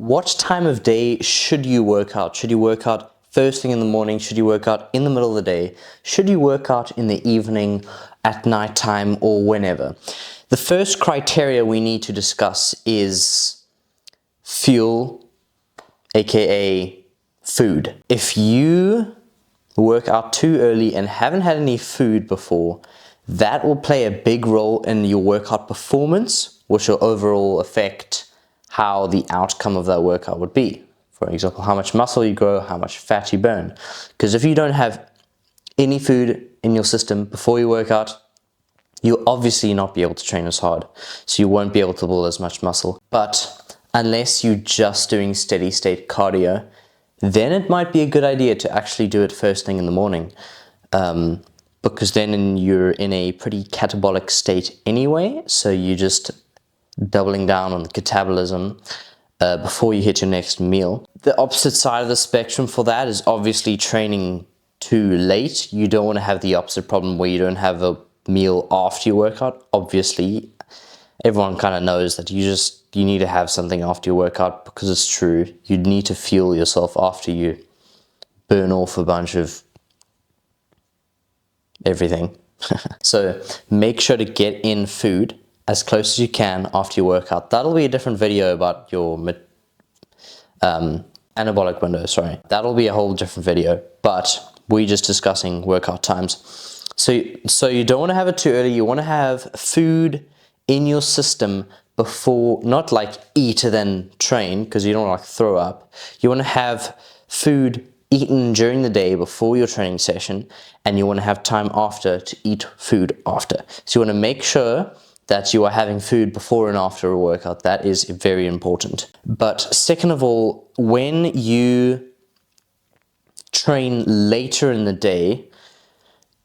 what time of day should you work out? Should you work out first thing in the morning? Should you work out in the middle of the day? Should you work out in the evening, at night time, or whenever? The first criteria we need to discuss is fuel, aka food. If you work out too early and haven't had any food before, that will play a big role in your workout performance, which will overall affect how the outcome of that workout would be. For example, how much muscle you grow, how much fat you burn. Because if you don't have any food in your system before you work out, you'll obviously not be able to train as hard. So you won't be able to build as much muscle. But unless you're just doing steady state cardio, then it might be a good idea to actually do it first thing in the morning. Because then you're in a pretty catabolic state anyway. So you're just doubling down on the catabolism before you hit your next meal. The opposite side of the spectrum for that is obviously training too late. You don't want to have the opposite problem where you don't have a meal after your workout. Obviously, everyone kind of knows that you need to have something after your workout, because it's true. You need to fuel yourself after you burn off a bunch of everything. So make sure to get in food as close as you can after your workout. That'll be a different video about your anabolic window, sorry. That'll be a whole different video, but we're just discussing workout times. So you don't want to have it too early. You want to have food in your system before, not like eat and then train, because you don't want to like throw up. You want to have food eaten during the day before your training session, and you want to have time after to eat food after. So you want to make sure that you are having food before and after a workout. That is very important. But second of all, when you train later in the day,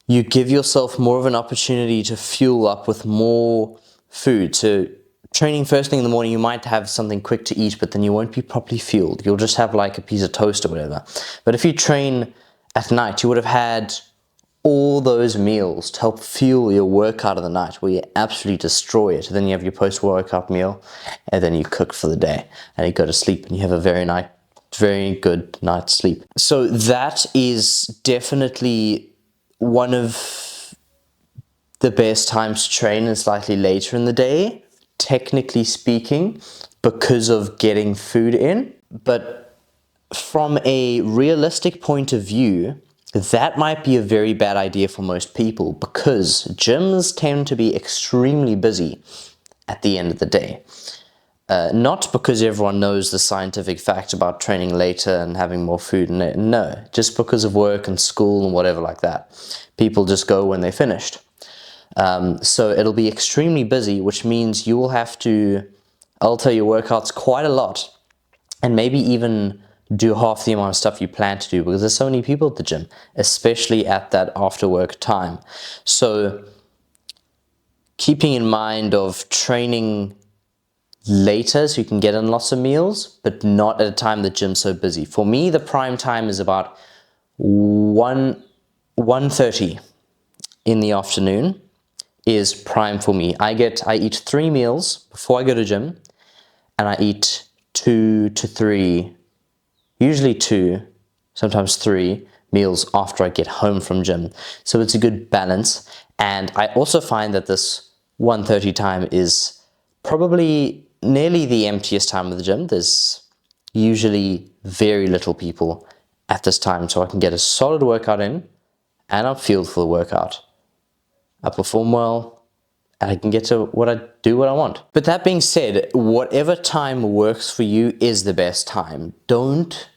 you give yourself more of an opportunity to fuel up with more food. So training first thing in the morning, you might have something quick to eat, but then you won't be properly fueled. You'll just have like a piece of toast or whatever. But if you train at night, you would have had all those meals to help fuel your workout of the night, where you absolutely destroy it. Then you have your post-workout meal, and then you cook for the day, and you go to sleep, and you have a very good night's sleep. So that is definitely one of the best times to train, is slightly later in the day, technically speaking, because of getting food in. But from a realistic point of view, that might be a very bad idea for most people, because gyms tend to be extremely busy at the end of the day. Not because everyone knows the scientific fact about training later and having more food in it. No, just because of work and school and whatever like that. People just go when they're finished. So it'll be extremely busy, which means you will have to alter your workouts quite a lot, and maybe even do half the amount of stuff you plan to do, because there's so many people at the gym, especially at that after work time. So keeping in mind of training later so you can get in lots of meals, but not at a time the gym's so busy. For me, the prime time is about 1:30 in the afternoon is prime for me. I eat 3 meals before I go to gym, and I eat 2 to 3, usually 2, sometimes 3 meals after I get home from gym. So it's a good balance. And I also find that this 1:30 time is probably nearly the emptiest time of the gym. There's usually very little people at this time, so I can get a solid workout in, and I'm fueled for the workout. I perform well, and I can get to what I want. But that being said, whatever time works for you is the best time. Don't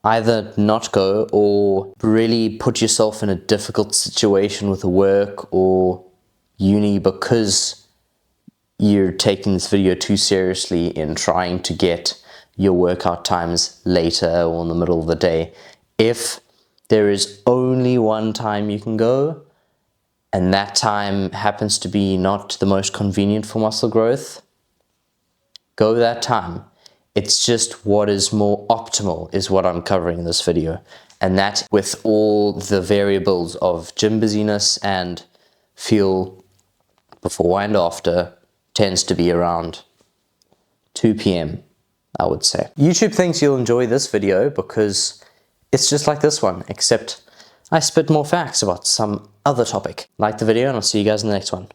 either not go or really put yourself in a difficult situation with work or uni because you're taking this video too seriously in trying to get your workout times later or in the middle of the day. If there is only one time you can go, and that time happens to be not the most convenient for muscle growth, go that time. It's just what is more optimal is what I'm covering in this video. And that, with all the variables of gym busyness and fuel before and after, tends to be around 2 p.m. I would say. YouTube thinks you'll enjoy this video because it's just like this one, except I spit more facts about some other topic. Like the video and I'll see you guys in the next one.